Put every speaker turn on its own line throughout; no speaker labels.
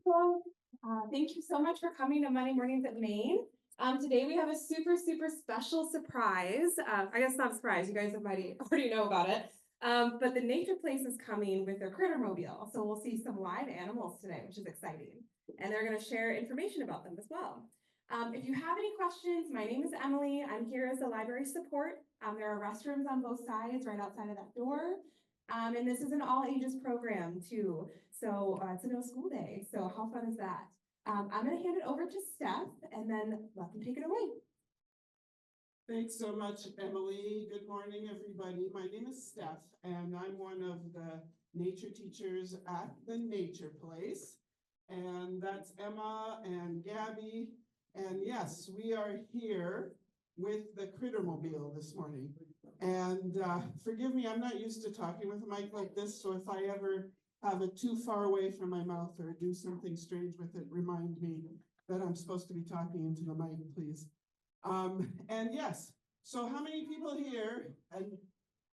Well, thank you so much for coming to Monday Mornings at Maine. Today we have a super special surprise. I guess not a surprise, you guys already know about it. But the Nature Place is coming with their Crittermobile. So we'll see some live animals today, which is exciting. And they're gonna share information about them as well. If you have any questions, my name is Emily. I'm here as a library support. There are restrooms on both sides, right outside of that door. And this is an all ages program too. So it's a no school day. So how fun is that? I'm gonna hand it over to Steph and then let them take it away.
Thanks so much, Emily. Good morning, everybody. My name is Steph, and I'm one of the nature teachers at the Nature Place. And that's Emma and Gabby. And yes, we are here with the Crittermobile this morning. And forgive me, I'm not used to talking with a mic like this, so if I ever have it too far away from my mouth or do something strange with it, remind me that I'm supposed to be talking into the mic, please. And yes, so how many people here? And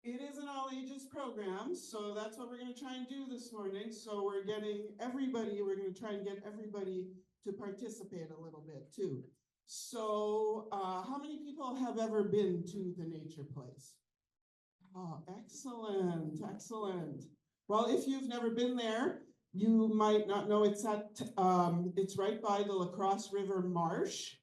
it is an all ages program, so that's what we're going to try and do this morning. So we're going to try and get everybody to participate a little bit too. So how many people have ever been to the Nature Place? Oh, excellent, excellent. Well, if you've never been there, you might not know it's right by the La Crosse River Marsh.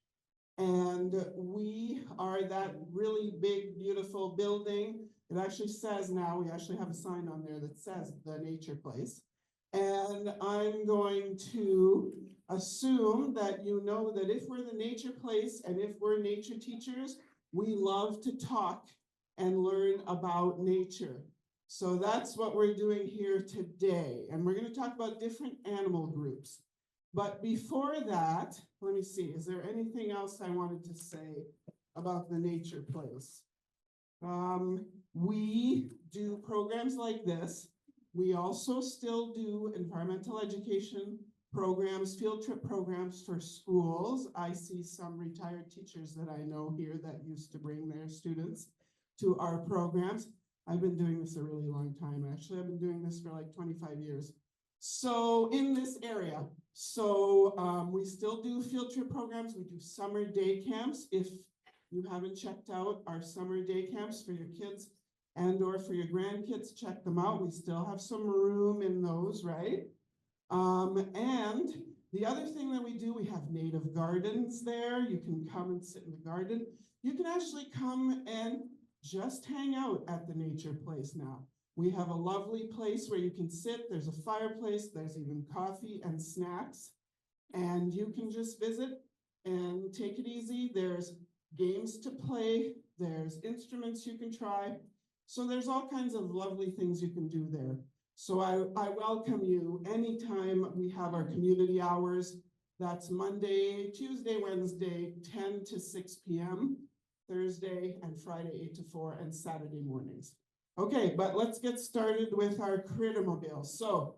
And we are that really big, beautiful building. It actually says now, we actually have a sign on there that says the Nature Place. And I'm going to assume that you know that if we're the Nature Place and if we're nature teachers, we love to talk and learn about nature. So that's what we're doing here today. And we're going to talk about different animal groups. But before that, let me see, is there anything else I wanted to say about the Nature Place? We do programs like this. We also still do environmental education programs, field trip programs for schools. I see some retired teachers that I know here that used to bring their students to our programs. I've been doing this a really long time. Actually, I've been doing this for like 25 years. So in this area, we still do field trip programs. We do summer day camps. If you haven't checked out our summer day camps for your kids and or for your grandkids, check them out. We still have some room in those, right? And the other thing that we do, we have native gardens there. You can come and sit in the garden. You can actually come and just hang out at the Nature Place now. We have a lovely place where you can sit. There's a fireplace. There's even coffee and snacks. And you can just visit and take it easy. There's games to play. There's instruments you can try. So there's all kinds of lovely things you can do there. So I welcome you anytime we have our community hours. That's Monday, Tuesday, Wednesday, 10 to 6 p.m., Thursday and Friday, 8 to 4, and Saturday mornings. Okay, but let's get started with our Crittermobile. So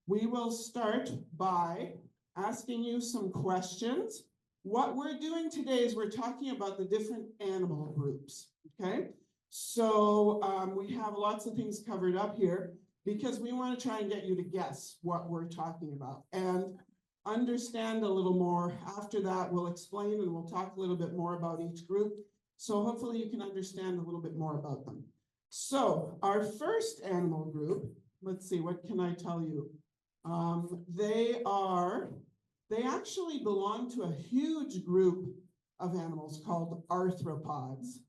we will start by asking you some questions. What we're doing today is we're talking about the different animal groups, okay? So we have lots of things covered up here because we want to try and get you to guess what we're talking about and understand a little more. After that, we'll explain and we'll talk a little bit more about each group. So hopefully you can understand a little bit more about them. So our first animal group, let's see, what can I tell you? They actually belong to a huge group of animals called arthropods.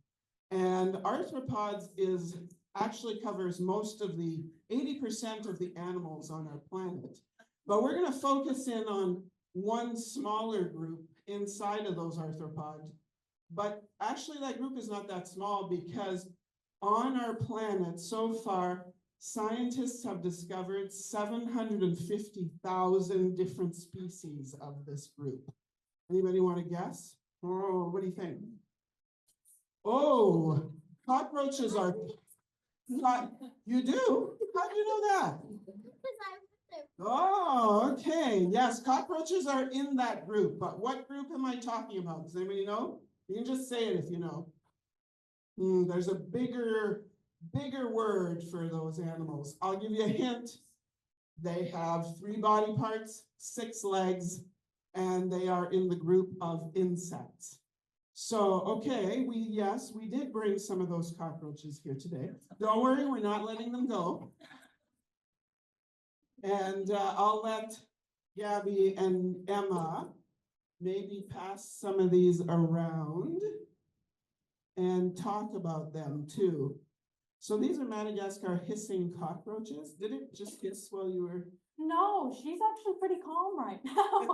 And arthropods actually covers most of the 80% of the animals on our planet. But we're going to focus in on one smaller group inside of those arthropods. But actually that group is not that small because on our planet so far, scientists have discovered 750,000 different species of this group. Anybody want to guess? Oh, what do you think? Oh, cockroaches are, you do? How do you know that? Oh, okay. Yes, cockroaches are in that group, but what group am I talking about? Does anybody know? You can just say it if you know. There's a bigger word for those animals. I'll give you a hint. They have 3 body parts, 6 legs, and they are in the group of insects. So, okay, yes, we did bring some of those cockroaches here today. Don't worry, we're not letting them go. And I'll let Gabby and Emma maybe pass some of these around and talk about them too. So these are Madagascar hissing cockroaches. Did it just hiss while you were?
No, she's actually pretty calm right now.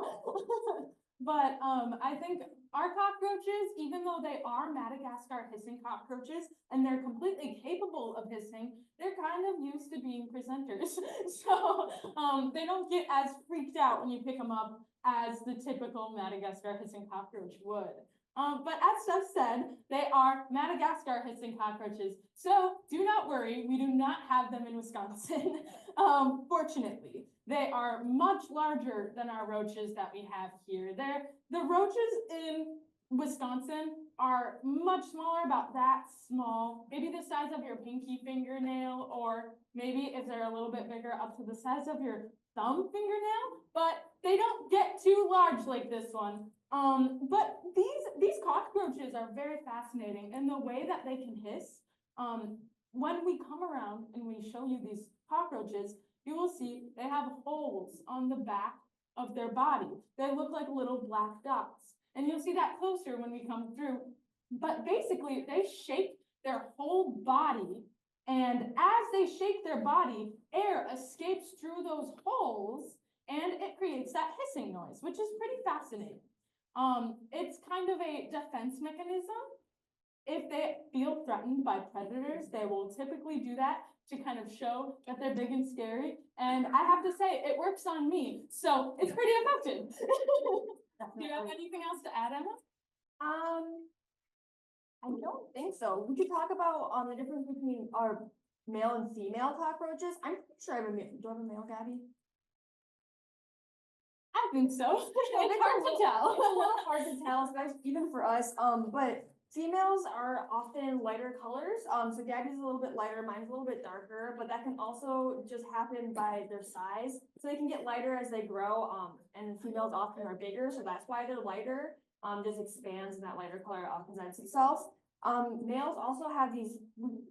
But I think our cockroaches, even though they are Madagascar hissing cockroaches and they're completely capable of hissing, they're kind of used to being presenters. So they don't get as freaked out when you pick them up as the typical Madagascar hissing cockroach would. But as Steph said, they are Madagascar hissing cockroaches. So do not worry, we do not have them in Wisconsin. Fortunately, they are much larger than our roaches that we have here. The roaches in Wisconsin are much smaller, about that small, maybe the size of your pinky fingernail, or maybe if they're a little bit bigger, up to the size of your thumb fingernail, but they don't get too large like this one. But these cockroaches are very fascinating in the way that they can hiss. When we come around and we show you these cockroaches, you will see they have holes on the back of their body. They look like little black dots. And you'll see that closer when we come through. But basically, they shake their whole body. And as they shake their body, air escapes through those holes and it creates that hissing noise, which is pretty fascinating. It's kind of a defense mechanism. If they feel threatened by predators, they will typically do that to kind of show that they're big and scary. And I have to say, it works on me. So it's pretty effective. Do you have anything else to add, Emma?
I don't think so. We could talk about the difference between our male and female cockroaches. I'm pretty sure I have a male. Do you have a male, Gabby?
I think so. It's hard to tell.
It's a little hard to tell, especially even for us. But females are often lighter colors. So Gabby's a little bit lighter, mine's a little bit darker, but that can also just happen by their size. So they can get lighter as they grow. And females often are bigger, so that's why they're lighter. Just expands and that lighter color presents itself. Males also have these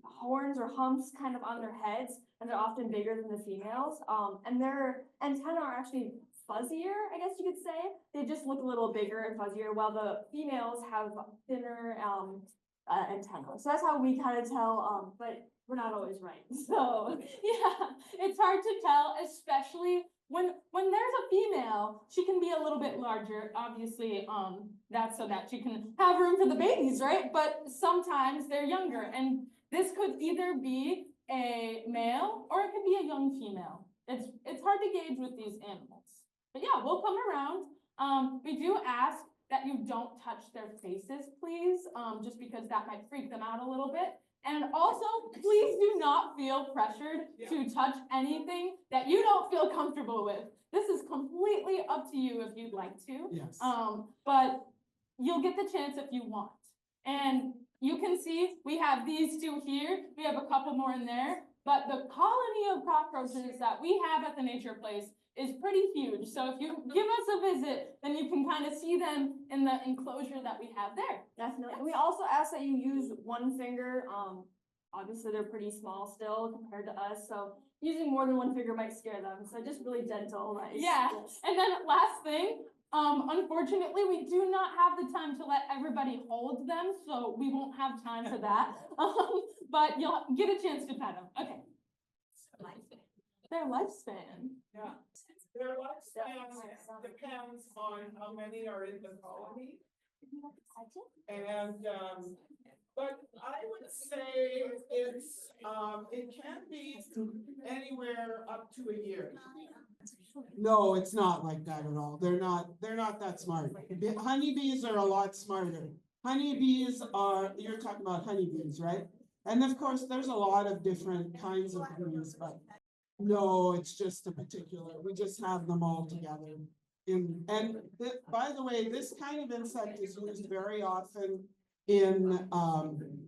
horns or humps kind of on their heads, and they're often bigger than the females. And their antennae are actually fuzzier, I guess you could say. They just look a little bigger and fuzzier, while the females have thinner antennae. So that's how we kind of tell, but we're not always right. So
Yeah, it's hard to tell, especially when there's a female, she can be a little bit larger, obviously, that's so that she can have room for the babies, right? But sometimes they're younger, and this could either be a male or it could be a young female. It's hard to gauge with these animals. But yeah, we'll come around. We do ask that you don't touch their faces, please, just because that might freak them out a little bit. And also, please do not feel pressured to touch anything that you don't feel comfortable with. This is completely up to you if you'd like to.
Yes.
But you'll get the chance if you want. And you can see we have these two here. We have a couple more in there. But the colony of cockroaches that we have at the Nature Place is pretty huge. So if you give us a visit, then you can kind of see them in the enclosure that we have there.
definitely. And we also ask that you use one finger. Obviously they're pretty small still compared to us, so using more than one finger might scare them. So just really gentle. Nice.
Yeah. And then last thing, unfortunately, we do not have the time to let everybody hold them, so we won't have time for that. But you'll get a chance to pet them. Okay. Their lifespan.
Yeah. Their lifespan depends on how many are in the colony. And, but I would say it can be anywhere up to a year. No, it's not like that at all. They're not that smart. Honeybees are a lot smarter. Honeybees you're talking about honeybees, right? And of course, there's a lot of different kinds of bees, but no, it's just a particular, we just have them all together. By the way, this kind of insect is used very often in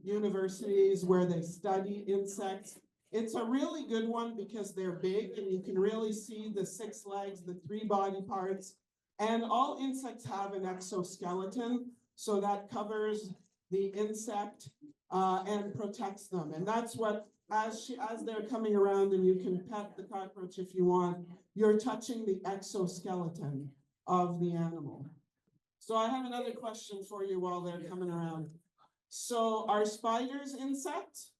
universities where they study insects. It's a really good one because they're big and you can really see the 6 legs, the 3 body parts. And all insects have an exoskeleton, so that covers the insect and protects them. And that's what, as they're coming around, and you can pet the cockroach if you want, you're touching the exoskeleton of the animal. So I have another question for you while they're coming around. So are spiders insects?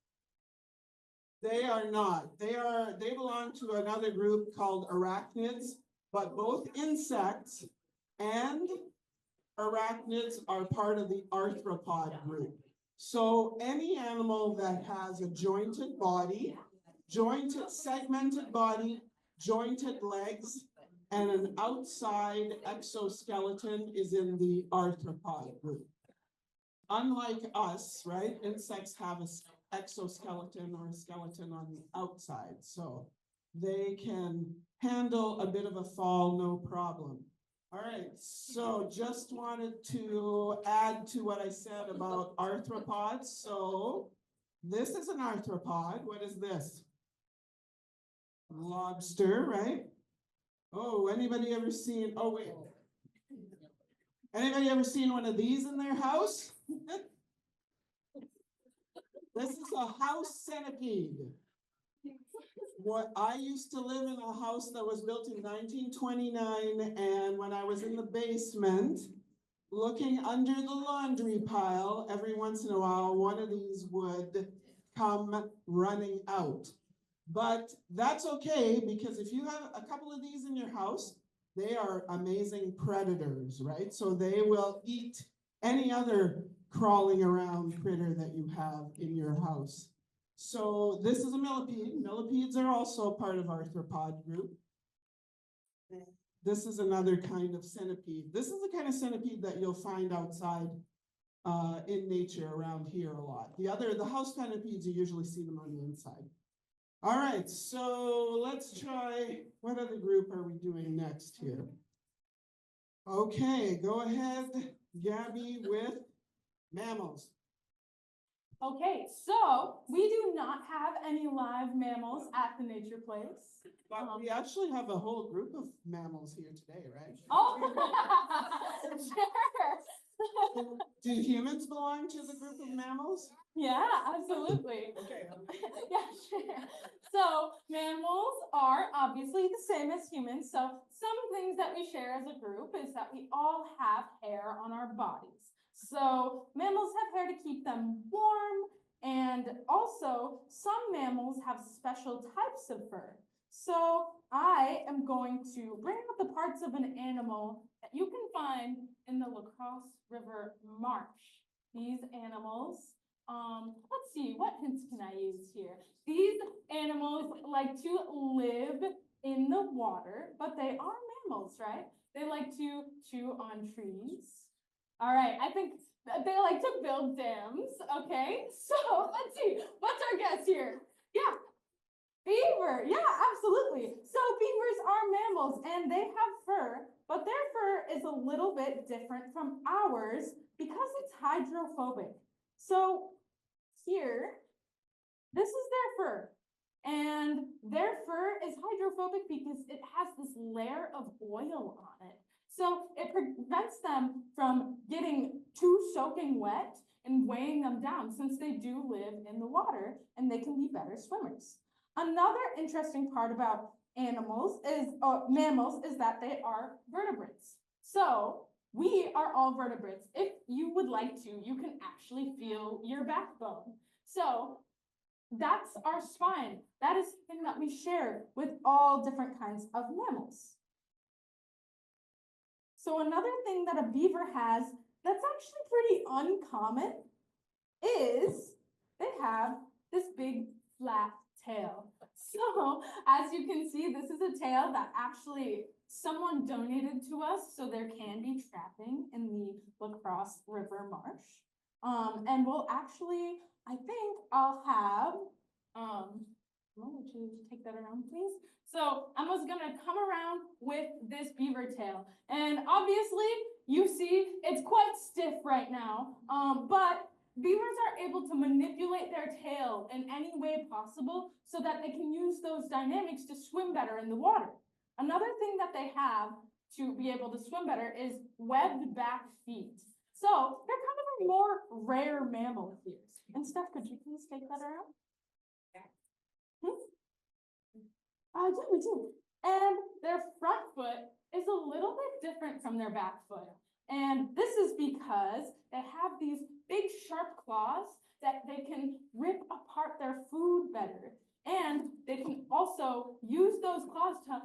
They are not. They belong to another group called arachnids, but both insects and arachnids are part of the arthropod group. So any animal that has a jointed body, segmented body, jointed legs, and an outside exoskeleton is in the arthropod group. Unlike us, right? Insects have an exoskeleton or a skeleton on the outside, so they can handle a bit of a fall, no problem. All right, so just wanted to add to what I said about arthropods. So this is an arthropod. What is this? Lobster, right? Oh, anybody ever seen, oh wait. Anybody ever seen one of these in their house? This is a house centipede. What, I used to live in a house that was built in 1929, and when I was in the basement, looking under the laundry pile, every once in a while, one of these would come running out. But that's okay, because if you have a couple of these in your house, they are amazing predators, right? So they will eat any other crawling around critter that you have in your house. So this is a millipede. Millipedes are also part of arthropod group. This is another kind of centipede. This is the kind of centipede that you'll find outside in nature around here a lot. The house centipedes, you usually see them on the inside. All right, so let's try, what other group are we doing next here? Okay, go ahead, Gabby, with mammals.
Okay, so we do not have any live mammals at the Nature Place.
But we actually have a whole group of mammals here today, right?
Oh, sure.
Do humans belong to the group of mammals?
Yeah, absolutely.
Okay.
Yeah, sure. So mammals are obviously the same as humans. So some things that we share as a group is that we all have hair on our bodies. So mammals have hair to keep them warm, and also some mammals have special types of fur. So I am going to bring up the parts of an animal that you can find in the La Crosse River Marsh. These animals, let's see, what hints can I use here? These animals like to live in the water, but they are mammals, right? They like to chew on trees. All right, I think they like to build dams, okay? So let's see, what's our guess here? Yeah, beaver, yeah, absolutely. So beavers are mammals and they have fur, but their fur is a little bit different from ours because it's hydrophobic. So here, this is their fur. And their fur is hydrophobic because it has this layer of oil on it. So it prevents them from getting too soaking wet and weighing them down, since they do live in the water and they can be better swimmers. Another interesting part about mammals is that they are vertebrates. So we are all vertebrates. If you would like to, you can actually feel your backbone. So that's our spine. That is something that we share with all different kinds of mammals. So another thing that a beaver has that's actually pretty uncommon is they have this big flat tail. So as you can see, this is a tail that actually someone donated to us, so there can be trapping in the La Crosse River Marsh. And we'll actually, I think I'll have, would you take that around, please? So I'm just gonna come around with this beaver tail. And obviously, you see it's quite stiff right now, but beavers are able to manipulate their tail in any way possible so that they can use those dynamics to swim better in the water. Another thing that they have to be able to swim better is webbed back feet. So they're kind of a more rare mammal here. And Steph, could you please take that around? I do. And their front foot is a little bit different from their back foot. And this is because they have these big sharp claws that they can rip apart their food better. And they can also use those claws to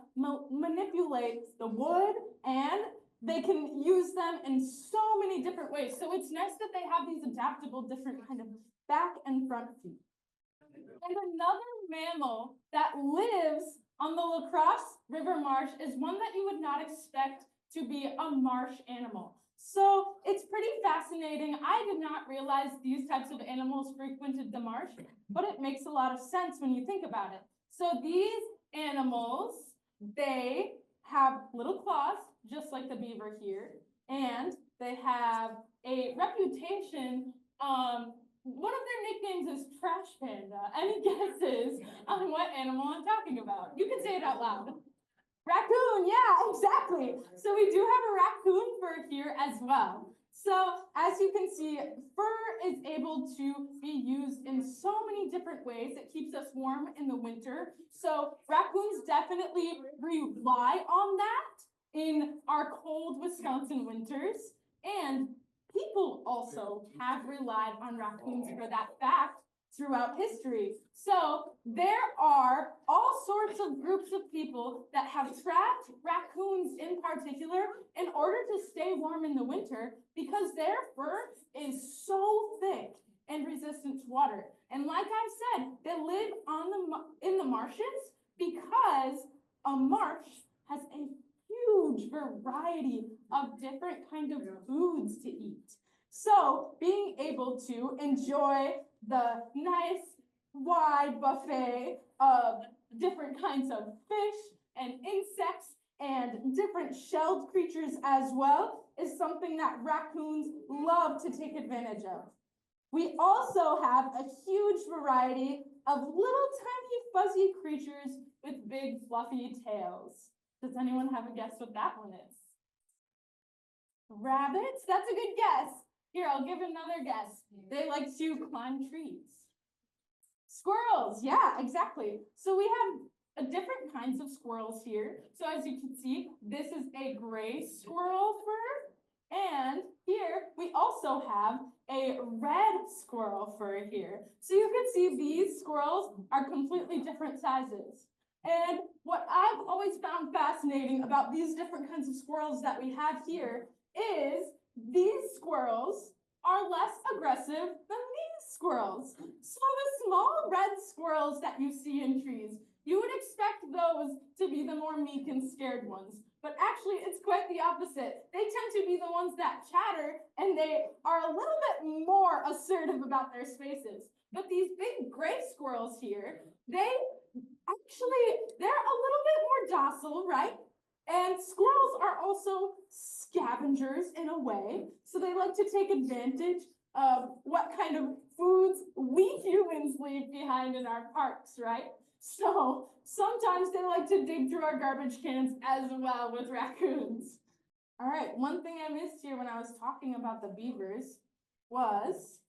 manipulate the wood, and they can use them in so many different ways. So it's nice that they have these adaptable different kind of back and front feet. And another mammal that lives on the La Crosse River marsh is one that you would not expect to be a marsh animal. So it's pretty fascinating. I did not realize these types of animals frequented the marsh, but it makes a lot of sense when you think about it. So these animals, they have little claws, just like the beaver here, and they have a reputation. One of their nicknames is Trash Panda. Any guesses on what animal I'm talking about? You can say it out loud. Raccoon, yeah, exactly. So we do have a raccoon fur here as well. So as you can see, fur is able to be used in so many different ways. It keeps us warm in the winter. So raccoons definitely rely on that in our cold Wisconsin winters. And people also have relied on raccoons for that fact throughout history. So there are all sorts of groups of people that have trapped raccoons in particular in order to stay warm in the winter because their fur is so thick and resistant to water. And like I said, they live in the marshes because a marsh has a huge variety of different kinds of foods to eat. So being able to enjoy the nice wide buffet of different kinds of fish and insects and different shelled creatures as well is something that raccoons love to take advantage of. We also have a huge variety of little tiny fuzzy creatures with big fluffy tails. Does anyone have a guess what that one is? Rabbits? That's a good guess. Here, I'll give another guess. They like to climb trees. Squirrels, yeah, exactly. So we have different kinds of squirrels here. So as you can see, this is a gray squirrel fur. And here we also have a red squirrel fur here. So you can see these squirrels are completely different sizes. And what I've always found fascinating about these different kinds of squirrels that we have here is these squirrels are less aggressive than these squirrels. So the small red squirrels that you see in trees, you would expect those to be the more meek and scared ones. But actually, it's quite the opposite. They tend to be the ones that chatter, and they are a little bit more assertive about their spaces. But these big gray squirrels here, they're a little bit more docile, right? And squirrels are also scavengers in a way. So they like to take advantage of what kind of foods we humans leave behind in our parks, right? So sometimes they like to dig through our garbage cans as well with raccoons. All right, one thing I missed here when I was talking about the beavers was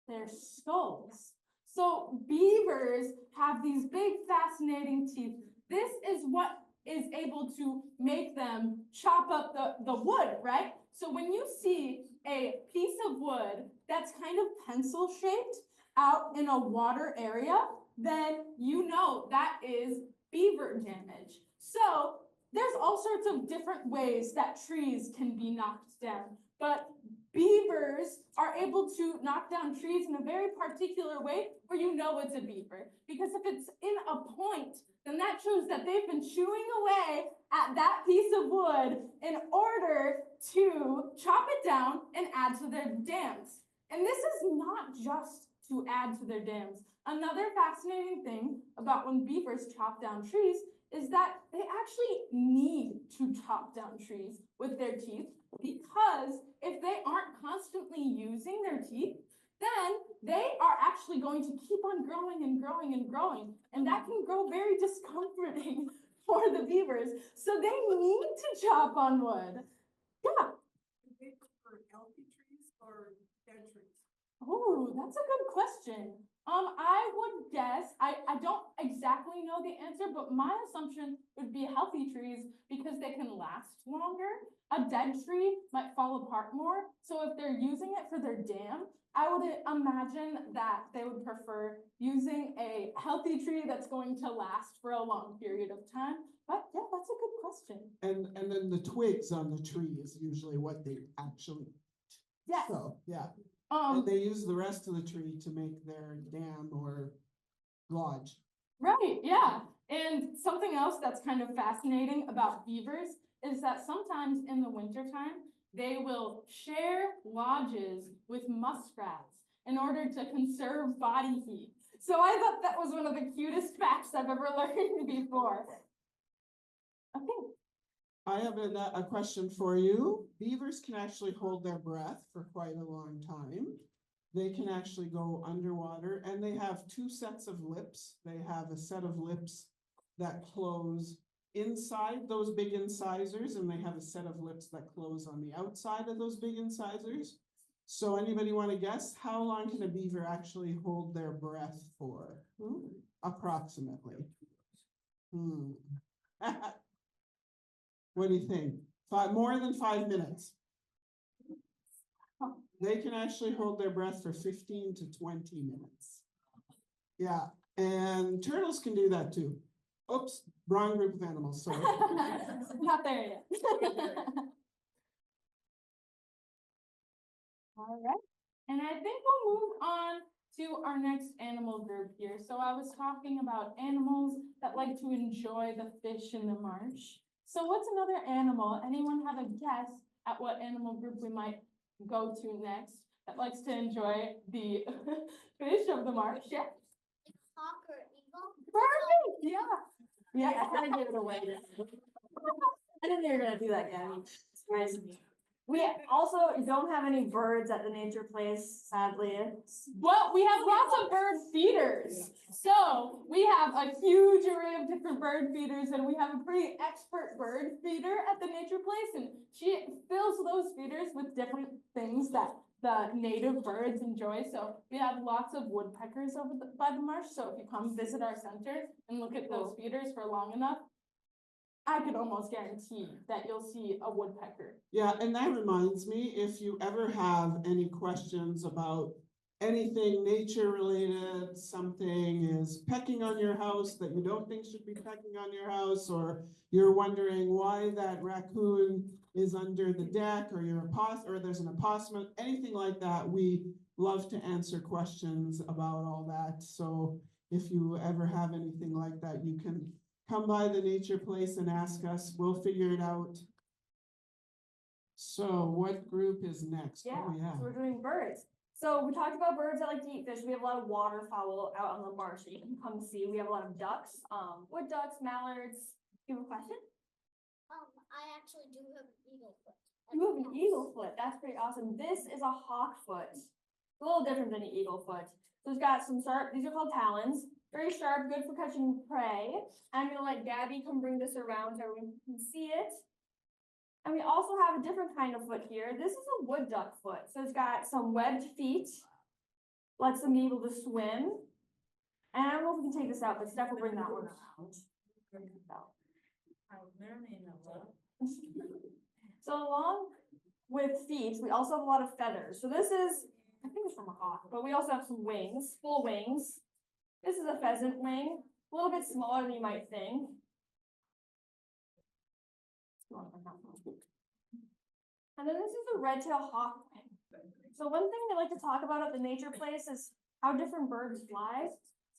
their skulls. So beavers have these big fascinating teeth. This is what is able to make them chop up the wood, right? So when you see a piece of wood that's kind of pencil shaped out in a water area, then you know that is beaver damage. So there's all sorts of different ways that trees can be knocked down, but beavers are able to knock down trees in a very particular way where you know it's a beaver. Because if it's in a point, then that shows that they've been chewing away at that piece of wood in order to chop it down and add to their dams. And this is not just to add to their dams. Another fascinating thing about when beavers chop down trees is that they actually need to chop down trees with their teeth, because if they aren't constantly using their teeth, then they are actually going to keep on growing and growing and growing, and that can grow very discomforting for the beavers. So they need to chop on wood. Yeah.
For healthy trees or dead trees?
Oh, that's a good question. I would guess, I don't exactly know the answer, but my assumption would be healthy trees because they can last longer. A dead tree might fall apart more, so if they're using it for their dam, I would imagine that they would prefer using a healthy tree that's going to last for a long period of time. But yeah, that's a good question.
And then the twigs on the tree is usually what they actually,
Yes.
so, yeah. And
Um,
they use the rest of the tree to make their dam or lodge.
Right, yeah. And something else that's kind of fascinating about beavers is that sometimes in the wintertime, they will share lodges with muskrats in order to conserve body heat. So I thought that was one of the cutest facts I've ever learned before. Okay,
I have a question for you. Beavers can actually hold their breath for quite a long time. They can actually go underwater, and they have two sets of lips. They have a set of lips that close inside those big incisors, and they have a set of lips that close on the outside of those big incisors. So anybody want to guess how long can a beaver actually hold their breath for? Approximately. What do you think? More than 5 minutes. They can actually hold their breath for 15 to 20 minutes. Yeah, and turtles can do that too. Oops, wrong group of animals, sorry.
not there yet. All right, and I think we'll move on to our next animal group here. So I was talking about animals that like to enjoy the fish in the marsh. So what's another animal? Anyone have a guess at what animal group we might go to next that likes to enjoy the fish of the marsh? Yeah.
Hawk or eagle?
Perfect, yeah.
Yeah, I gave it away. I didn't know you were gonna do that, Gabby. Surprise me. We also don't have any birds at the nature place, sadly.
Well, we have lots of bird feeders. So we have a huge array of different bird feeders, and we have a pretty expert bird feeder at the nature place, and she fills those feeders with different things that the native birds enjoy. So we have lots of woodpeckers by the marsh. So if you come visit our center and look at those feeders for long enough, I could almost guarantee that you'll see a woodpecker.
Yeah, and that reminds me, if you ever have any questions about anything nature related, something is pecking on your house that you don't think should be pecking on your house, or you're wondering why that raccoon is under the deck, or or there's an opossum, anything like that, we love to answer questions about all that. So if you ever have anything like that, you can come by the nature place and ask us. We'll figure it out. So what group is next?
Yeah,
Oh,
so we're doing birds. So we talked about birds that like to eat fish. We have a lot of waterfowl out on the marsh that you can come see. We have a lot of ducks, wood ducks, mallards. You have a question?
I actually do have an eagle foot.
You have an eagle foot. That's pretty awesome. This is a hawk foot. It's a little different than an eagle foot. So it's got some sharp, these are called talons. Very sharp, good for catching prey. I'm gonna let Gabby come bring this around so everyone can see it. And we also have a different kind of foot here. This is a wood duck foot. So it's got some webbed feet, lets them be able to swim. And I don't know if we can take this out, but Steph will bring that one around. So along with feet, we also have a lot of feathers. So this is, I think it's from a hawk, but we also have some wings, full wings. This is a pheasant wing, a little bit smaller than you might think. And then this is a red-tailed hawk wing. So one thing they like to talk about at the nature place is how different birds fly.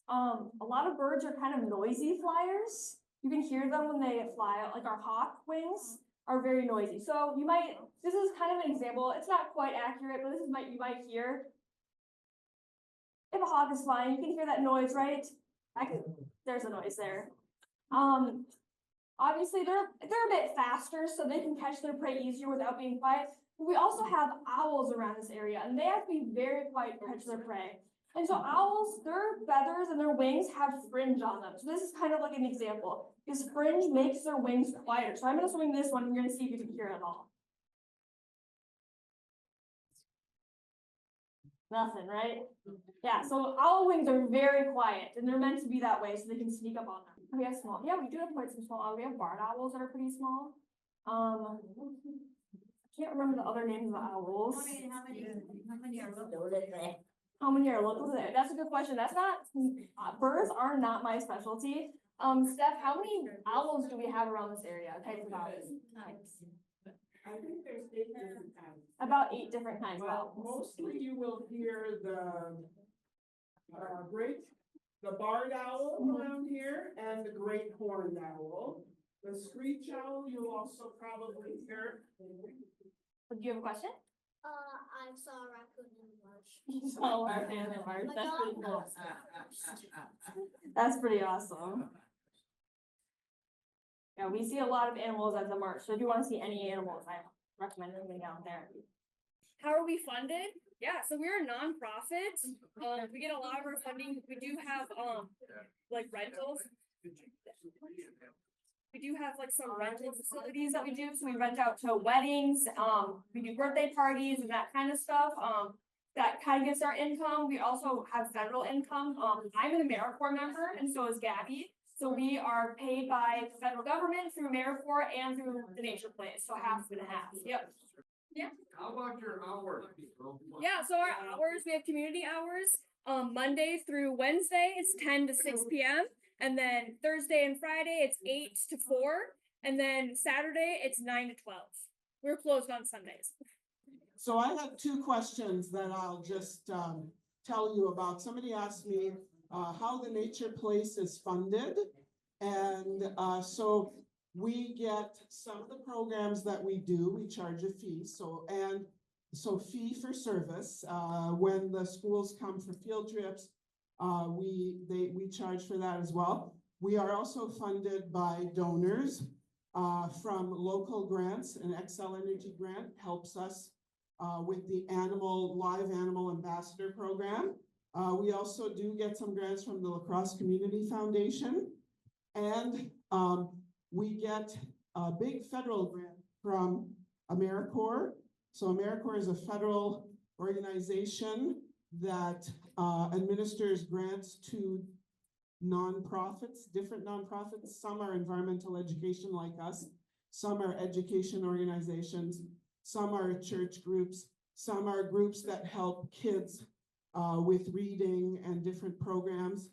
A lot of birds are kind of noisy flyers. You can hear them when they fly, like our hawk wings are very noisy. So you might, this is kind of an example, it's not quite accurate, but this is you might hear. if a hawk is flying, you can hear that noise, right? There's a noise there. Obviously they're a bit faster, so they can catch their prey easier without being quiet. But we also have owls around this area, and they have to be very quiet to catch their prey. And so owls, their feathers and their wings have fringe on them. So this is kind of like an example. This fringe makes their wings quieter. So I'm gonna swing this one, and we're gonna see if you can hear it at all. Nothing, right? Yeah, so owl wings are very quiet, and they're meant to be that way so they can sneak up on them. We have small, yeah, we do have quite some small owls. We have barred owls that are pretty small. I can't remember the other names of the owls.
How many are local?
How many are local there? That's a good question. That's not, birds are not my specialty. Steph, how many owls do we have around this area? Types of owls?
I think there's 8 different kinds.
About 8 different kinds of
Well,
owls.
mostly you will hear the barred owl around here and the great horned owl. The screech owl you'll also probably hear.
Do you have a question?
I saw a raccoon in the marsh.
You saw our family march.
My
That's
dog
pretty cool.
was.
That's pretty awesome. Yeah, we see a lot of animals at the march. So if you want to see any animals, I recommend coming down there.
How are we funded? Yeah, so we're a nonprofit. We get a lot of our funding. We do have like rentals. We do have like some rental facilities that we do. So we rent out to weddings, we do birthday parties and that kind of stuff. That kind of gets our income. We also have federal income. I'm an AmeriCorps member and so is Gabby. So we are paid by the federal government through AmeriCorps and through the Nature Place. So half and half. Yep. Yeah.
How about your hours?
Yeah, so our hours, we have community hours. Monday through Wednesday, it's 10 to 6 p.m. And then Thursday and Friday, it's 8 to 4. And then Saturday, it's 9 to 12. We're closed on Sundays.
So I have 2 questions that I'll just tell you about. Somebody asked me how the Nature Place is funded. And so we get some of the programs that we do, we charge a fee. So fee for service. When the schools come for field trips, we charge for that as well. We are also funded by donors from local grants. An Xcel Energy grant helps us with the live animal ambassador program. We also do get some grants from the La Crosse Community Foundation, and we get a big federal grant from AmeriCorps. So AmeriCorps is a federal organization that administers grants to nonprofits, different nonprofits. Some are environmental education like us. Some are education organizations. Some are church groups. Some are groups that help kids with reading and different programs.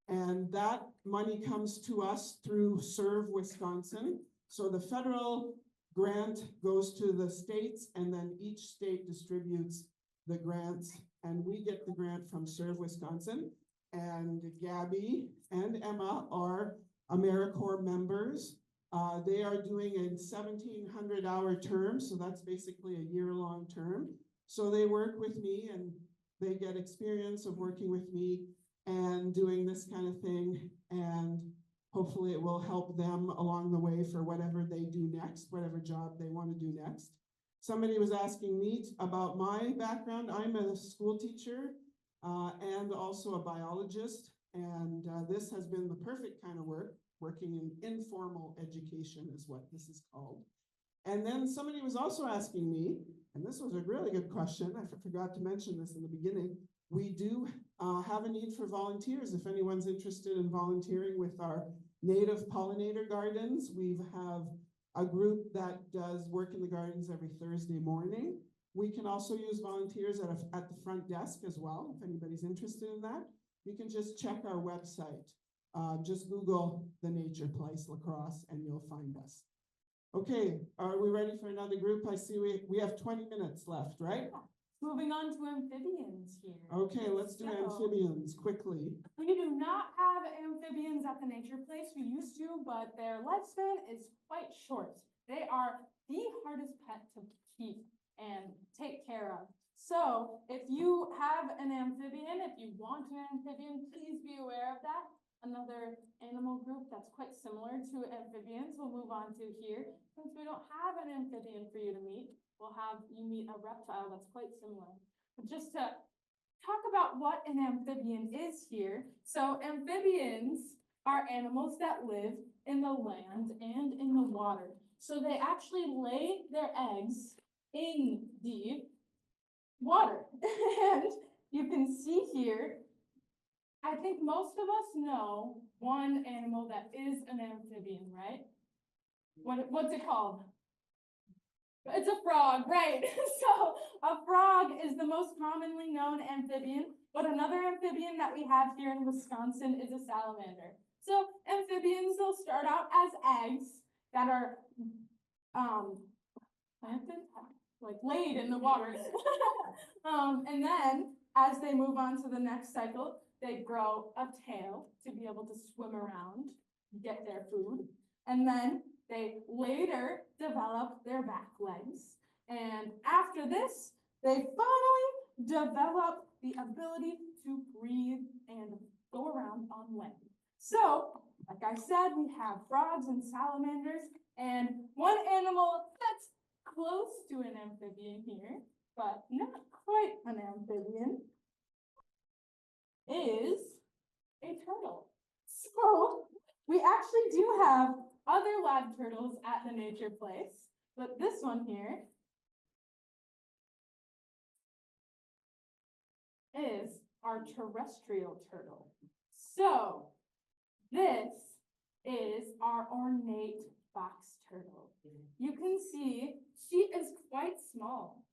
And that money comes to us through Serve Wisconsin. So the federal grant goes to the states, and then each state distributes the grants, and we get the grant from Serve Wisconsin. And Gabby and Emma are AmeriCorps members. They are doing a 1,700-hour term, so that's basically a year-long term. So they work with me, and they get experience of working with me and doing this kind of thing, and hopefully it will help them along the way for whatever they do next, whatever job they want to do next. Somebody was asking me about my background. I'm a school teacher and also a biologist, and this has been the perfect kind of work. Working in informal education is what this is called. And then somebody was also asking me, and this was a really good question, I forgot to mention this in the beginning, we do have a need for volunteers. If anyone's interested in volunteering with our native pollinator gardens, we have a group that does work in the gardens every Thursday morning. We can also use volunteers at the front desk as well. If anybody's interested in that, you can just check our website. Just Google the Nature Place La Crosse and you'll find us. Okay, are we ready for another group? I see we have 20 minutes left, right?
Moving on to amphibians here.
Okay, let's do amphibians quickly.
We do not have amphibians at the Nature Place. We used to, but their lifespan is quite short. They are the hardest pet to keep and take care of. So if you have an amphibian, if you want an amphibian, please be aware of that. Another animal group that's quite similar to amphibians we'll move on to here. Since we don't have an amphibian for you to meet, we'll have you meet a reptile that's quite similar. But just to talk about what an amphibian is here. So amphibians are animals that live in the land and in the water. So they actually lay their eggs in the water. And you can see here, I think most of us know one animal that is an amphibian, right? What's it called? It's a frog, right? So a frog is the most commonly known amphibian, but another amphibian that we have here in Wisconsin is a salamander. So amphibians, they'll start out as eggs that are planted, like laid in the water. And then as they move on to the next cycle, they grow a tail to be able to swim around, get their food. And then they later develop their back legs. And after this, they finally develop the ability to breathe and go around on land. So, like I said, we have frogs and salamanders, and one animal that's close to an amphibian here, but not quite an amphibian, is a turtle. So, we actually do have other lab turtles at the Nature Place, but this one here is our terrestrial turtle. So this is our ornate box turtle. You can see she is quite small.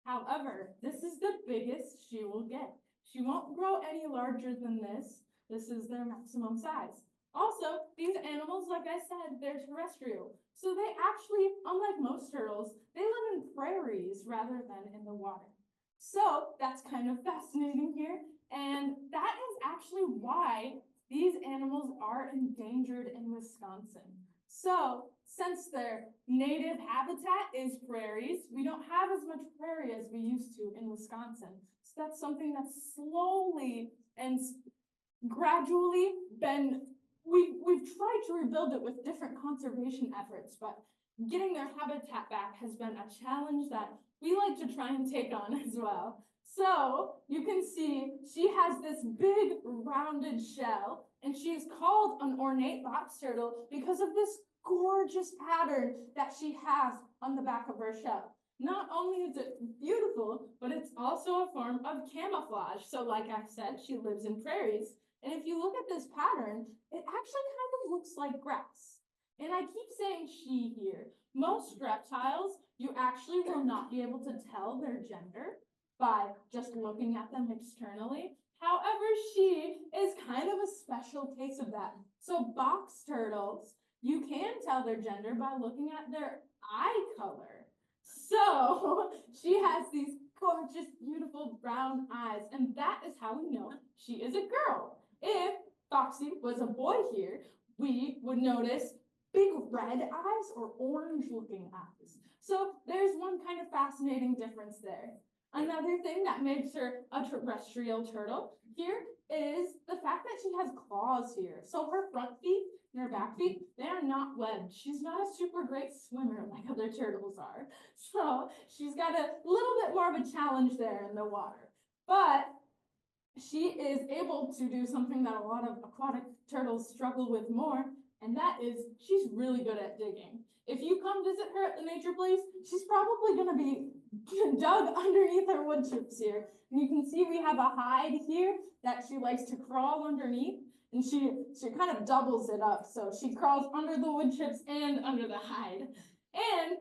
However, this is the biggest she will get. She won't grow any larger than this. This is their maximum size. Also, these animals, like I said, they're terrestrial. So they actually, unlike most turtles, they live in prairies rather than in the water. So that's kind of fascinating here. And that is actually why these animals are endangered in Wisconsin. So since their native habitat is prairies, we don't have as much prairie as we used to in Wisconsin. So that's something that's slowly and gradually been we've tried to rebuild it with different conservation efforts, but getting their habitat back has been a challenge that we like to try and take on as well. So you can see she has this big rounded shell, and she is called an ornate box turtle because of this gorgeous pattern that she has on the back of her shell. Not only is it beautiful, but it's also a form of camouflage. So like I said, she lives in prairies. And if you look at this pattern, it actually kind of looks like grass. And I keep saying she here. Most reptiles, you actually will not be able to tell their gender by just looking at them externally. However, she is kind of a special case of that. So box turtles, you can tell their gender by looking at their eye color. So she has these gorgeous, beautiful brown eyes, and that is how we know she is a girl. If Foxy was a boy here, we would notice big red eyes or orange looking eyes. So there's one kind of fascinating difference there. Another thing that makes her a terrestrial turtle here is the fact that she has claws here. So her front feet and her back feet, they are not webbed. She's not a super great swimmer like other turtles are. So she's got a little bit more of a challenge there in the water. But she is able to do something that a lot of aquatic turtles struggle with more, and that is she's really good at digging. If you come visit her at the Nature Place, she's probably going to be dug underneath her wood chips here. And you can see we have a hide here that she likes to crawl underneath, and she kind of doubles it up. So she crawls under the wood chips and under the hide. And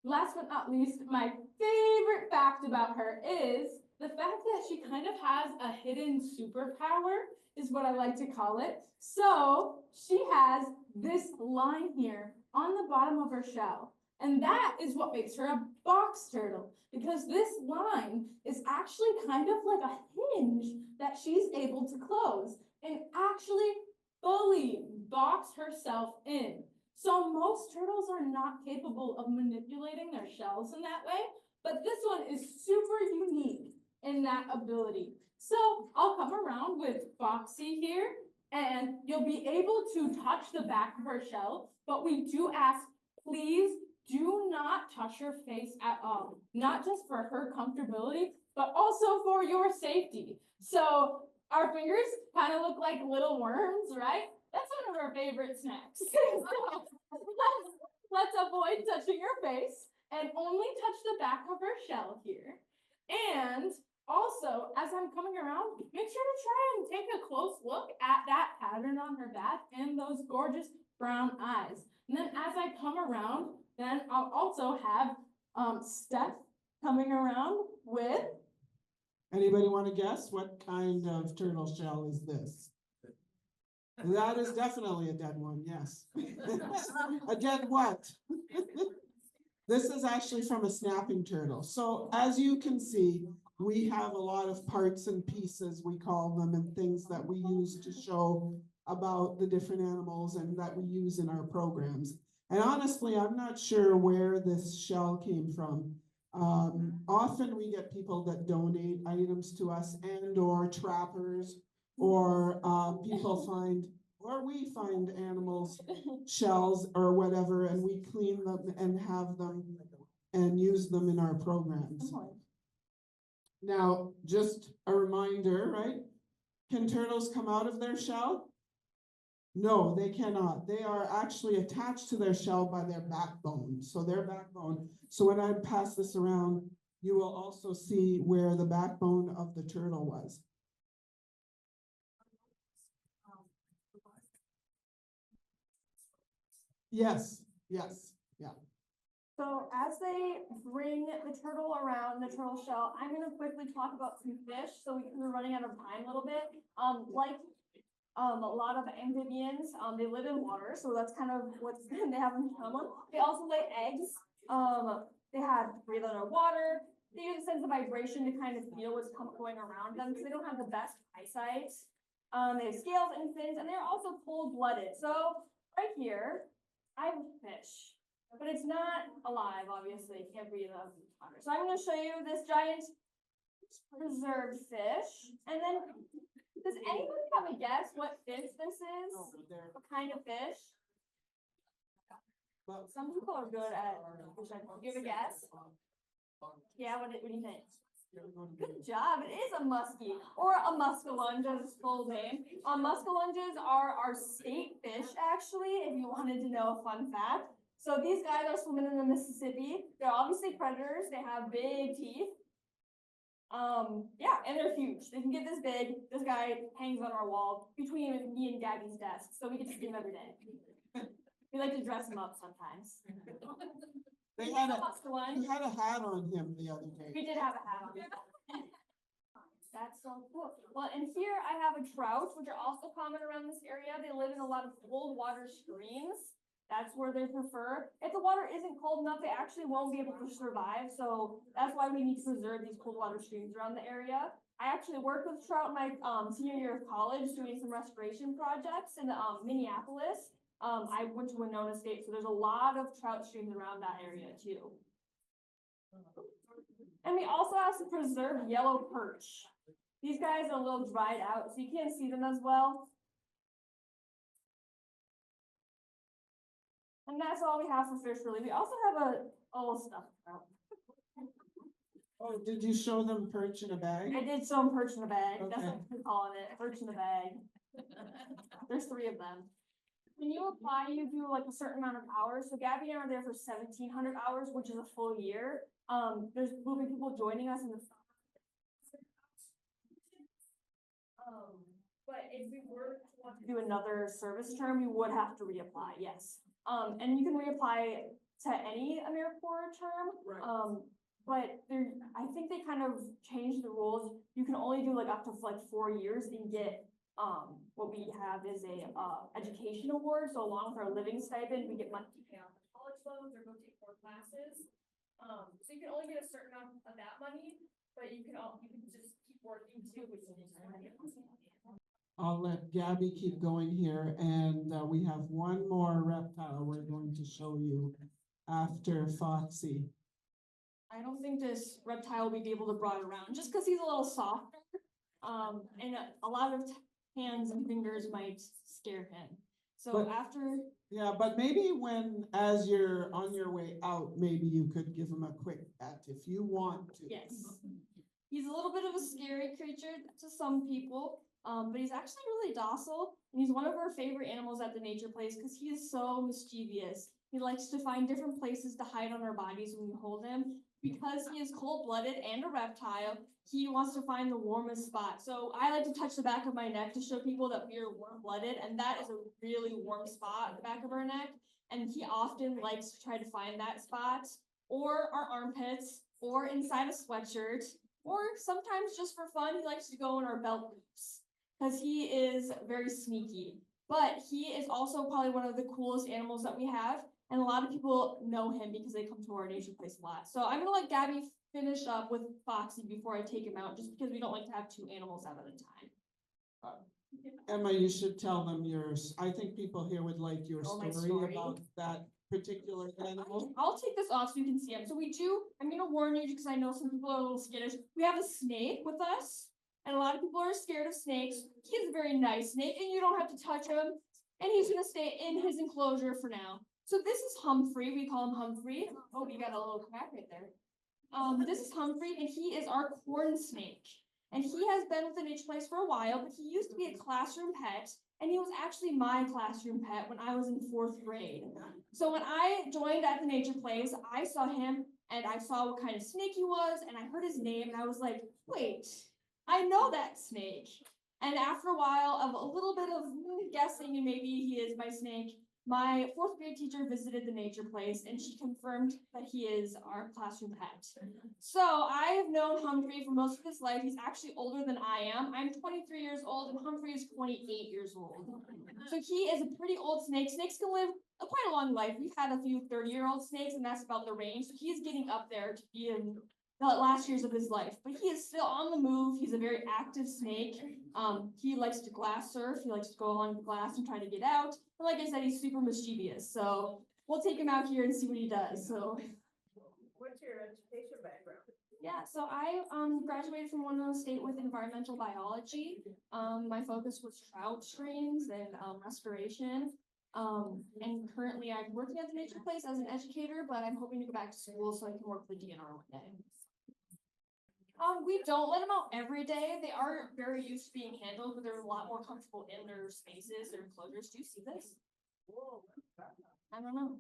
last but not least, my favorite fact about her is the fact that she kind of has a hidden superpower is what I like to call it. So she has this line here on the bottom of her shell. And that is what makes her a box turtle, because this line is actually kind of like a hinge that she's able to close and actually fully box herself in. So most turtles are not capable of manipulating their shells in that way, but this one is super unique in that ability. So I'll come around with Foxy here, and you'll be able to touch the back of her shell, but we do ask, please do not touch her face at all. Not just for her comfortability, but also for your safety. So our fingers kind of look like little worms, right? That's one of our favorite snacks. So let's avoid touching her face and only touch the back of her shell here. And also, as I'm coming around, make sure to try and take a close look at that pattern on her back and those gorgeous brown eyes. And then as I come around, then I'll also have Steph coming around with,
Anybody want to guess what kind of turtle shell is this? That is definitely a dead one, yes. A dead what? This is actually from a snapping turtle. So as you can see, we have a lot of parts and pieces, we call them, and things that we use to show about the different animals and that we use in our programs. And honestly, I'm not sure where this shell came from. Often we get people that donate items to us and or trappers or people find, or we find animals shells or whatever, and we clean them and have them and use them in our programs. Now, just a reminder, right? Can turtles come out of their shell? No, they cannot. They are actually attached to their shell by their backbone. So their backbone. So when I pass this around, you will also see where the backbone of the turtle was. Yes, yes, yeah.
So as they bring the turtle around the turtle shell, I'm gonna quickly talk about some fish, so we're running out of time a little bit. A lot of amphibians, they live in water, so that's kind of what they have in common. They also lay eggs. They breathe underwater. They use a sense of vibration to kind of feel what's going around them, because they don't have the best eyesight. They have scales and fins, and they're also cold-blooded. So right here, I have a fish, but it's not alive, obviously, it can't breathe underwater. So I'm gonna show you this giant preserved fish, and then, does anybody have a guess what fish this is? What kind of fish?
Well,
Some people are good at fish. Do you have a guess? Yeah, what do you think? Good job, it is a muskie, or a muskellunge as its full name. Muskellunges are our state fish, actually, if you wanted to know a fun fact. So these guys are swimming in the Mississippi. They're obviously predators, they have big teeth. Yeah, and they're huge. They can get this big. This guy hangs on our wall between me and Gabby's desk, so we get to see him every day. We like to dress him up sometimes.
They had a,
Muskellunge.
he had a hat on him the other day.
We did have a hat on. That's so cool. Well, and here I have a trout, which are also common around this area. They live in a lot of cold water streams. That's where they prefer. If the water isn't cold enough, they actually won't be able to survive. So that's why we need to preserve these cold water streams around the area. I actually worked with trout in my senior year of college doing some restoration projects in Minneapolis. I went to Winona State, so there's a lot of trout streams around that area too. And we also have some preserved yellow perch. These guys are a little dried out, so you can't see them as well. And that's all we have for fish, really. We also have a little stuffed trout.
Oh, did you show them perch in a bag?
I did show them perch in a bag. That's
Okay.
what we're calling it, perch in a bag. There's 3 of them. When you apply, you do like a certain amount of hours. So Gabby and I are there for 1,700 hours, which is a full year. Will be people joining us in the summer. But if we were to want to do another service term, we would have to reapply, yes. And you can reapply to any AmeriCorps term.
Right.
But I think they kind of changed the rules. You can only do like up to 4 years and get, what we have is a, education award. So along with our living stipend, we get money to pay off the college loans or go take more classes. So you can only get a certain amount of that money, but you can just keep working too, which is.
I'll let Gabby keep going here, and we have one more reptile we're going to show you after Foxy.
I don't think this reptile will be able to brought around, just because he's a little softer. And a lot of hands and fingers might scare him. So
But-
after,
Yeah, but maybe as you're on your way out, maybe you could give him a quick pet if you want to.
yes. He's a little bit of a scary creature to some people, but he's actually really docile. And he's one of our favorite animals at the nature place because he is so mischievous. He likes to find different places to hide on our bodies when we hold him. Because he is cold-blooded and a reptile, he wants to find the warmest spot. So I like to touch the back of my neck to show people that we are warm-blooded, and that is a really warm spot at the back of our neck. And he often likes to try to find that spot, or our armpits, or inside a sweatshirt, or sometimes just for fun, he likes to go in our belt loops. Because he is very sneaky. But he is also probably one of the coolest animals that we have. And a lot of people know him because they come to our nature place a lot. So I'm gonna let Gabby finish up with Foxy before I take him out, just because we don't like to have two animals out at a time.
Emma, you should tell them yours. I think people here would like your
Oh, my
story
story?
about that particular animal.
I'll take this off so you can see him. So I'm gonna warn you because I know some people are a little skittish. We have a snake with us, and a lot of people are scared of snakes. He's a very nice snake, and you don't have to touch him. And he's gonna stay in his enclosure for now. So this is Humphrey. We call him Humphrey. Oh, you got a little crack right there. This is Humphrey, and he is our corn snake. And he has been with the nature place for a while, but he used to be a classroom pet, and he was actually my classroom pet when I was in 4th grade. So when I joined at the nature place, I saw him, and I saw what kind of snake he was, and I heard his name, and I was like, wait, I know that snake. And after a while of a little bit of guessing, and maybe he is my snake, my 4th grade teacher visited the nature place and she confirmed that he is our classroom pet. So I have known Humphrey for most of his life. He's actually older than I am. I'm 23 years old and Humphrey is 28 years old. So he is a pretty old snake. Snakes can live quite a long life. We've had a few 30-year-old snakes and that's about the range. So he's getting up there to be in the last years of his life, but he is still on the move. He's a very active snake. He likes to glass surf. He likes to go along the glass and try to get out. But like I said, he's super mischievous. So we'll take him out here and see what he does. So
What's your education background?
yeah, so I graduated from Winona State with environmental biology. My focus was trout streams and restoration. And currently I'm working at the nature place as an educator, but I'm hoping to go back to school so I can work for the DNR one day. We don't let them out every day. They are very used to being handled, but they're a lot more comfortable in their spaces, their enclosures. Do you see this?
Whoa.
I don't know.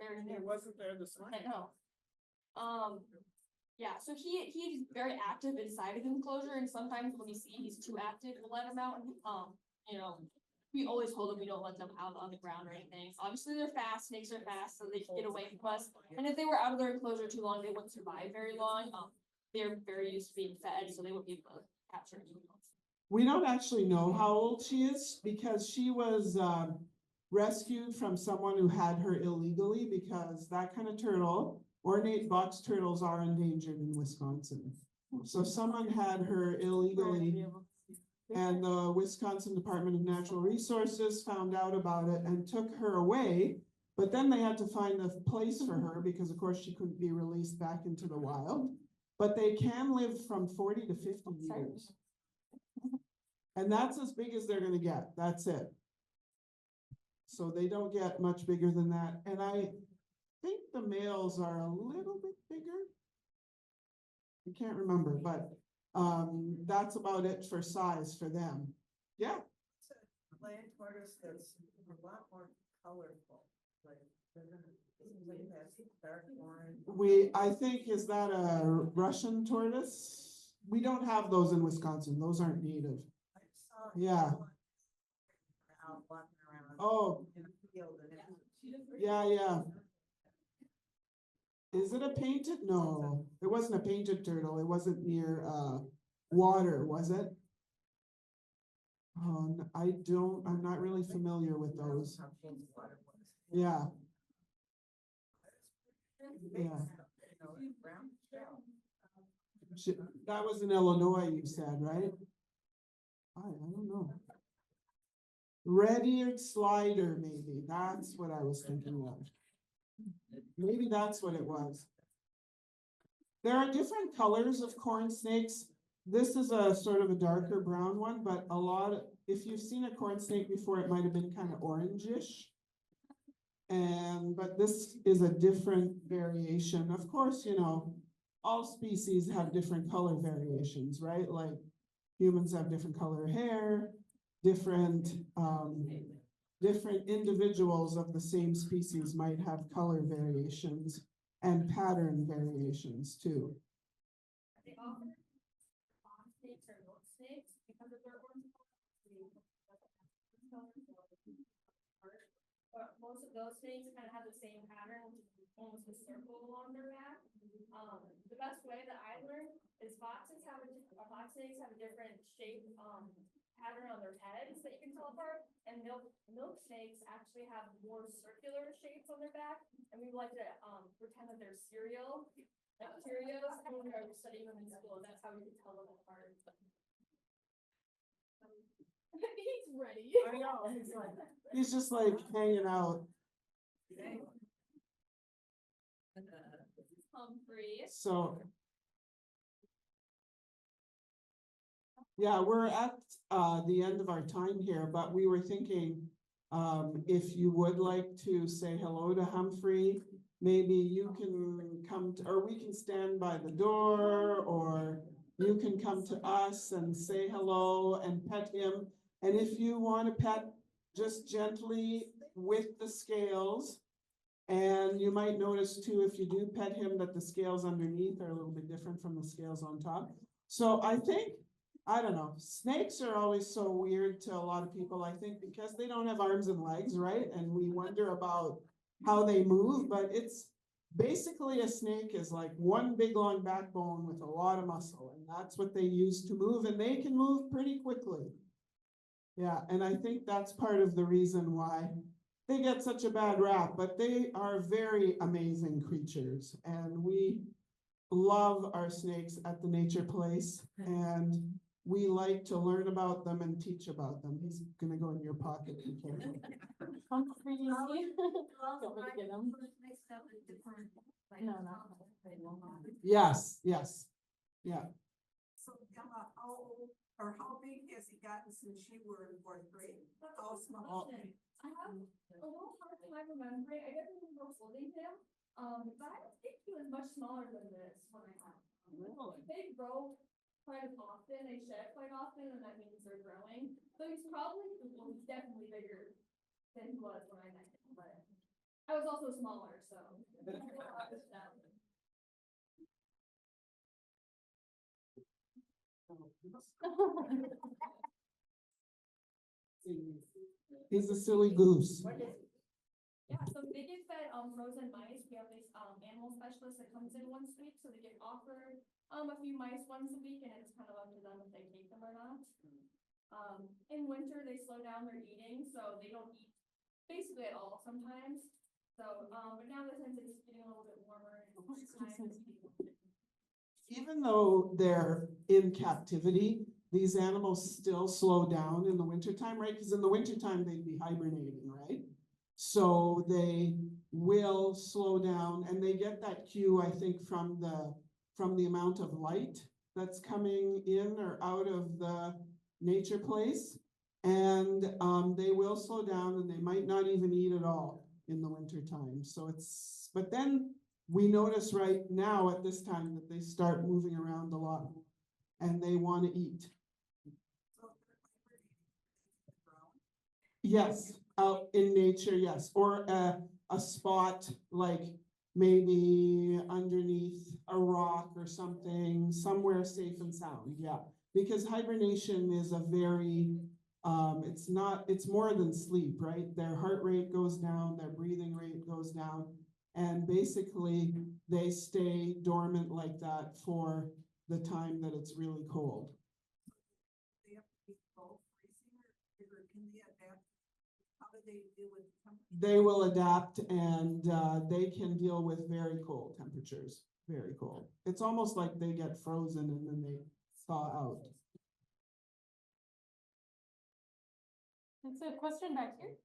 Very new.
It wasn't there this
I
morning.
know. Yeah, so he's very active inside of the enclosure, and sometimes when we see he's too active, we'll let him out. And you know, we always hold them. We don't let them out on the ground or anything. Obviously, they're fast. Snakes are fast, so they can get away from us. And if they were out of their enclosure too long, they wouldn't survive very long. They're very used to being fed, so they wouldn't be able to capture anyone else.
We don't actually know how old she is because she was rescued from someone who had her illegally because that kind of turtle, ornate box turtles, are endangered in Wisconsin. So someone had her illegally and the Wisconsin Department of Natural Resources found out about it and took her away. But then they had to find a place for her because of course she couldn't be released back into the wild. But they can live from 40 to 50 years. And that's as big as they're gonna get, that's it. So they don't get much bigger than that, and I think the males are a little bit bigger. I can't remember, but that's about it for size for them. Yeah,
It's a land tortoise that's a lot more colorful, like, it has dark orange.
I think, is that a Russian tortoise? We don't have those in Wisconsin, those aren't native.
I saw
Yeah.
one out walking around
Oh,
in a field and it.
yeah. Is it a painted? No, it wasn't a painted turtle. It wasn't near water, was it? I'm not really familiar with those. Yeah, yeah.
Brown shell.
That was in Illinois, you said, right? I don't know. Red-eared slider, maybe. That's what I was thinking of. Maybe that's what it was. There are different colors of corn snakes. This is a sort of a darker brown one, but if you've seen a corn snake before, it might have been kind of orangish. But this is a different variation. Of course, all species have different color variations, right? Like humans have different color hair, different individuals of the same species might have color variations and pattern variations too.
They offer pond snakes or milk snakes because of their orange color. But most of those snakes kind of have the same pattern, which is almost a circle along their back. The best way that I learned is fox snakes have a different shape, pattern on their heads that you can tell apart, and milk snakes actually have more circular shapes on their back, and we like to pretend that they're cereal, like Cheerios, and when we were studying them in school, that's how we could tell them apart. He's ready.
I know, he's just like hanging out.
Humphrey.
So. Yeah, we're at the end of our time here, but we were thinking, if you would like to say hello to Humphrey, maybe you can come to, or we can stand by the door, or you can come to us and say hello and pet him. And if you want to pet, just gently with the scales. And you might notice too, if you do pet him, that the scales underneath are a little bit different from the scales on top. So I don't know, snakes are always so weird to a lot of people, I think, because they don't have arms and legs, right? And we wonder about how they move, but it's basically a snake is like one big long backbone with a lot of muscle, and that's what they use to move, and they can move pretty quickly. Yeah, and I think that's part of the reason why they get such a bad rap, but they are very amazing creatures, and we love our snakes at the Nature Place, and we like to learn about them and teach about them. He's gonna go in your pocket. Be careful.
Humphrey.
Well,
Don't we get 'em? No, not.
Yes, yes, yeah.
So Emma, how old or how big has he gotten since you were in fourth grade? How small?
I have a little hard time remembering. I definitely remember holding him. But I don't think he was much smaller than this when I had him. They grow quite often, they shed quite often, and that means they're growing. So he's he's definitely bigger than he was when I met him, but I was also smaller, so.
He's a silly goose.
Yeah, so they get fed frozen mice. We have this animal specialist that comes in once a week, so they get offered a few mice once a week, and it's kind of up to them if they take them or not. In winter, they slow down their eating, so they don't eat basically at all sometimes. So, but now that since it's getting a little bit warmer, it's time.
Even though they're in captivity, these animals still slow down in the wintertime, right? Because in the wintertime, they'd be hibernating, right? So they will slow down, and they get that cue, I think, from the amount of light that's coming in or out of the Nature Place. And they will slow down, and they might not even eat at all in the wintertime. So but then we notice right now at this time that they start moving around a lot and they want to eat. Yes, out in nature, yes, or a spot like maybe underneath a rock or something, somewhere safe and sound, yeah. Because hibernation is a very, it's more than sleep, right? Their heart rate goes down, their breathing rate goes down, and basically they stay dormant like that for the time that it's really cold.
They have to be both freezing or can they adapt? How do they deal with temperature?
They will adapt, and they can deal with very cold temperatures, very cold. It's almost like they get frozen and then they thaw out.
It's a question back here.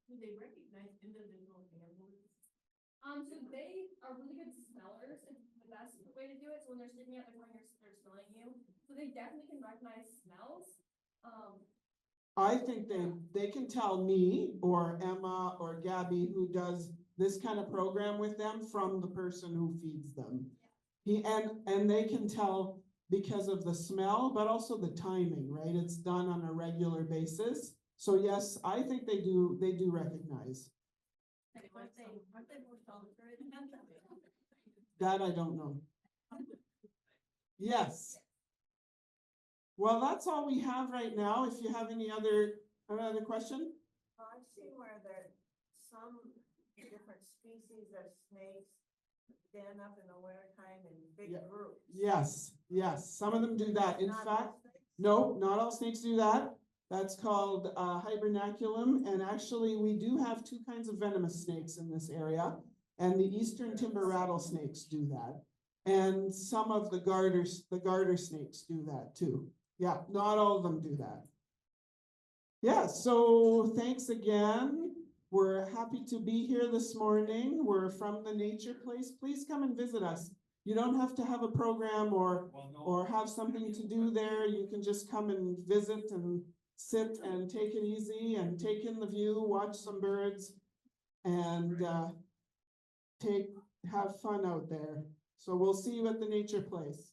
Do they recognize individual animals?
So they are really good smellers, it's the best way to do it, so when they're sleeping at the corner, they're smelling you, so they definitely can recognize smells.
I think they can tell me or Emma or Gabby who does this kind of program with them from the person who feeds them. And they can tell because of the smell, but also the timing, right? It's done on a regular basis. So yes, I think they do recognize.
Aren't they more solitary than that?
That I don't know. Yes. Well, that's all we have right now. If you have any other question?
Well, I've seen where there, some different species of snakes den up in the winter time in big
Yeah.
groups.
Yes, some of them do that. In
Not
fact,
all snakes?
no, not all snakes do that. That's called hibernaculum, and actually, we do have two kinds of venomous snakes in this area. And the eastern timber rattlesnakes do that. And some of the garter snakes do that too. Yeah, not all of them do that. Yeah, so thanks again. We're happy to be here this morning. We're from the Nature Place. Please come and visit us. You don't have to have a program or have something to do there. You can just come and visit and sit and take it easy and take in the view, watch some birds, and have fun out there. So we'll see you at the Nature Place.